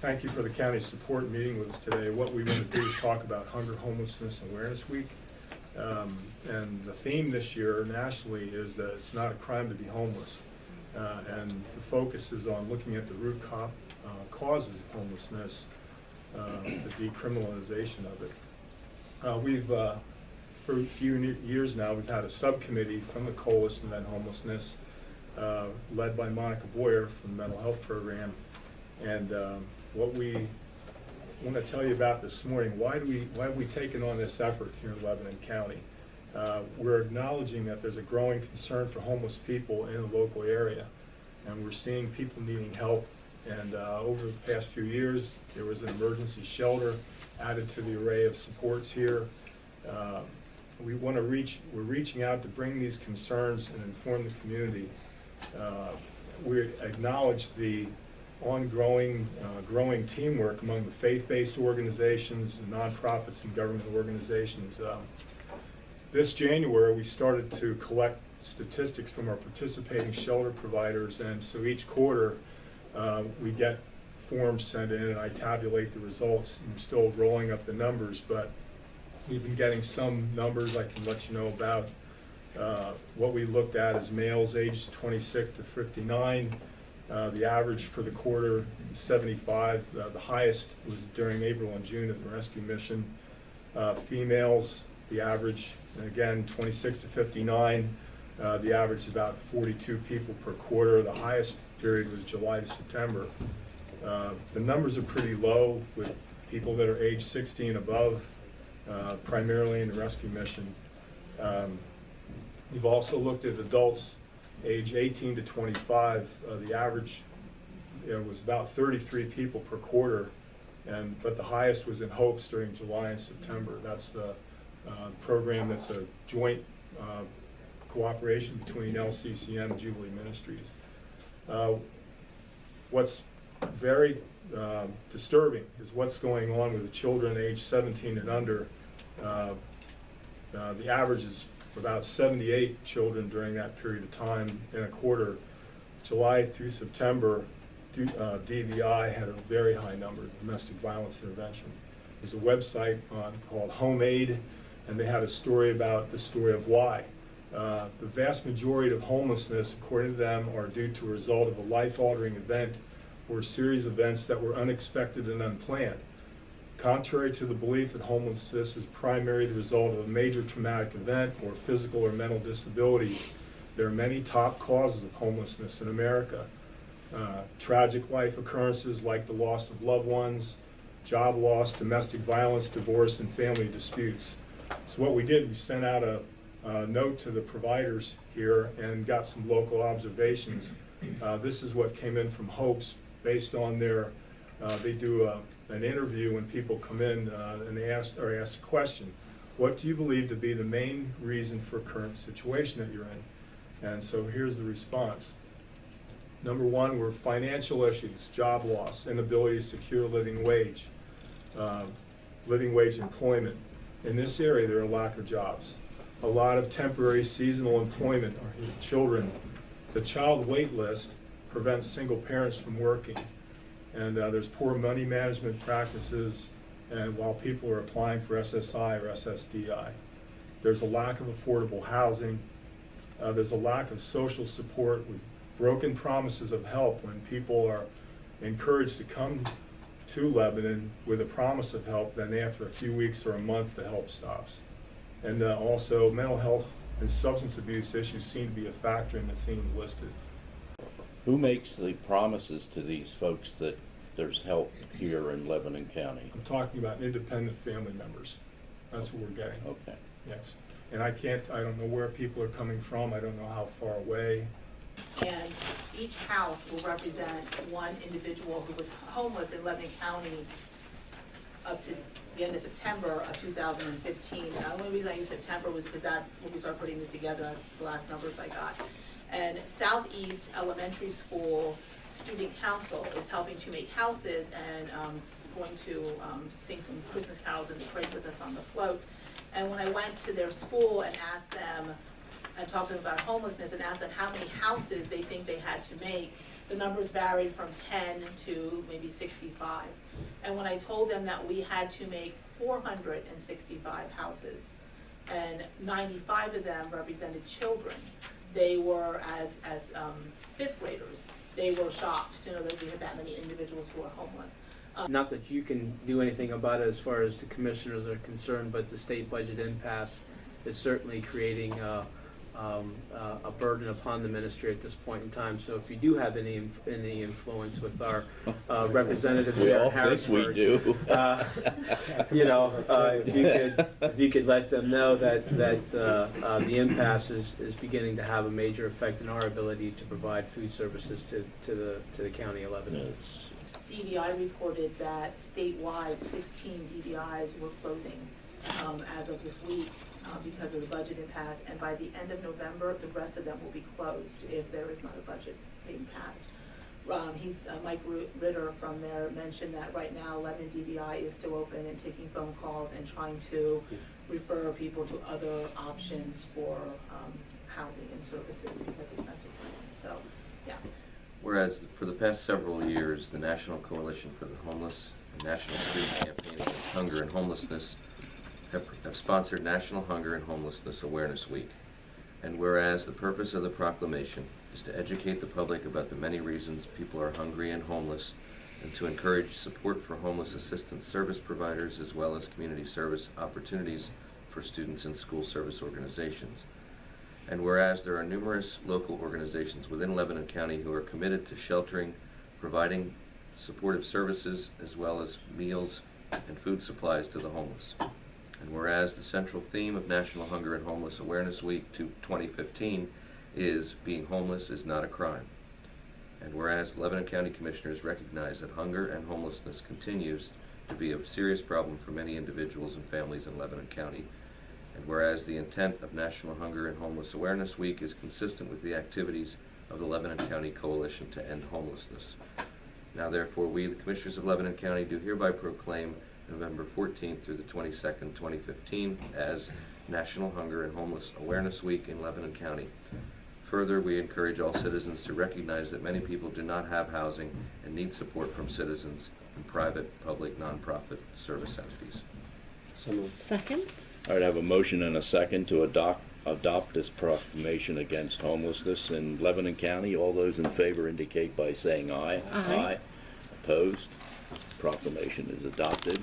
Thank you for the county support meeting with us today. What we want to do is talk about Hunger, Homelessness, Awareness Week. And the theme this year nationally is that it's not a crime to be homeless. And the focus is on looking at the root causes of homelessness, the decriminalization of it. For a few years now, we've had a subcommittee from the Coalition to End Homelessness, led by Monica Boyer from the Mental Health Program. And what we want to tell you about this morning, why have we taken on this effort here in Lebanon County? We're acknowledging that there's a growing concern for homeless people in the local area, and we're seeing people needing help. And over the past few years, there was an emergency shelter added to the array of supports here. We're reaching out to bring these concerns and inform the community. We acknowledge the ongoing growing teamwork among the faith-based organizations, the nonprofits, and government organizations. This January, we started to collect statistics from our participating shelter providers, and so each quarter we get forms sent in, and I tabulate the results. And we're still rolling up the numbers, but we've been getting some numbers I can let you know about. What we looked at is males aged 26 to 59. The average for the quarter is 75. The highest was during April and June at the rescue mission. Females, the average, again, 26 to 59. The average is about 42 people per quarter. The highest period was July to September. The numbers are pretty low with people that are age 60 and above, primarily in the rescue mission. We've also looked at adults age 18 to 25. The average was about 33 people per quarter, but the highest was in Hopes during July and September. That's the program that's a joint cooperation between LCCM and Jubilee Ministries. What's very disturbing is what's going on with the children age 17 and under. The average is about 78 children during that period of time in a quarter. July through September, DVI had a very high number, domestic violence intervention. There's a website called Home Aid, and they had a story about the story of why. The vast majority of homelessness, according to them, are due to a result of a life-altering event or a series of events that were unexpected and unplanned. Contrary to the belief that homelessness is primarily the result of a major traumatic event or physical or mental disability, there are many top causes of homelessness in America. Tragic life occurrences like the loss of loved ones, job loss, domestic violence, divorce, and family disputes. So what we did, we sent out a note to the providers here and got some local observations. This is what came in from Hopes based on their, they do an interview when people come in and they ask a question. What do you believe to be the main reason for current situation that you're in? And so here's the response. Number one were financial issues, job loss, inability to secure living wage employment. In this area, there are a lack of jobs. A lot of temporary seasonal employment or children. The child wait list prevents single parents from working. And there's poor money management practices, and while people are applying for SSI or SSDI. There's a lack of affordable housing. There's a lack of social support with broken promises of help when people are encouraged to come to Lebanon with a promise of help, then after a few weeks or a month, the help stops. And also mental health and substance abuse issues seem to be a factor in the theme listed. Who makes the promises to these folks that there's help here in Lebanon County? I'm talking about independent family members. That's what we're getting. Okay. Yes. And I don't know where people are coming from. I don't know how far away. And each house will represent one individual who was homeless in Lebanon County up to the end of September of 2015. The only reason I use September was because that's when we started putting this together. That's the last numbers I got. And Southeast Elementary School Student Council is helping to make houses and going to sing some Christmas carols and pray with us on the float. And when I went to their school and asked them, and talked to them about homelessness and asked them how many houses they think they had to make, the numbers varied from 10 to maybe 65. And when I told them that we had to make 465 houses, and 95 of them represented children, they were, as fifth graders, they were shocked to know that we had that many individuals who are homeless. Not that you can do anything about it as far as the commissioners are concerned, but the state budget impasse is certainly creating a burden upon the ministry at this point in time. So if you do have any influence with our representatives We there all in think Harrisburg, we do. if you could let them know that the impasse is beginning to have a major effect in our ability to provide food services to the county of Lebanon. It's- DDI reported that statewide 16 DDIs were closing as of this week because of the budget impasse, and by the end of November, the rest of them will be closed if there is not a budget being passed. Mike Ritter from there mentioned that right now Lebanon DDI is still open and taking phone calls and trying to refer people to other options for housing and services because of domestic violence. So, yeah. Whereas for the past several years, the National Coalition for the Homeless and National Student Campaign Against Hunger and Homelessness have sponsored National Hunger and Homelessness Awareness Week. And whereas the purpose of the proclamation is to educate the public about the many reasons people are hungry and homeless, and to encourage support for homeless assistance service providers as well as community service opportunities for students and school service organizations. And whereas there are numerous local organizations within Lebanon County who are committed to sheltering, providing supportive services, as well as meals and food supplies to the homeless. And whereas the central theme of National Hunger and Homeless Awareness Week 2015 is being homeless is not a crime. And whereas Lebanon County Commissioners recognize that hunger and homelessness continues to be a serious problem for many individuals and families in Lebanon County. And whereas the intent of National Hunger and Homeless Awareness Week is consistent with the activities of the Lebanon County Coalition to End Homelessness. Now therefore, we, the Commissioners of Lebanon County, do hereby proclaim November 14th through the 22nd, 2015 as National Hunger and Homeless Awareness Week in Lebanon County. Further, we encourage all citizens to recognize that many people do not have housing and need support from citizens and private, public, nonprofit service entities. Second? All right, I have a motion and a second to adopt this proclamation against homelessness in Lebanon County. All those in favor indicate by saying aye. Aye. Opposed? Proclamation is adopted.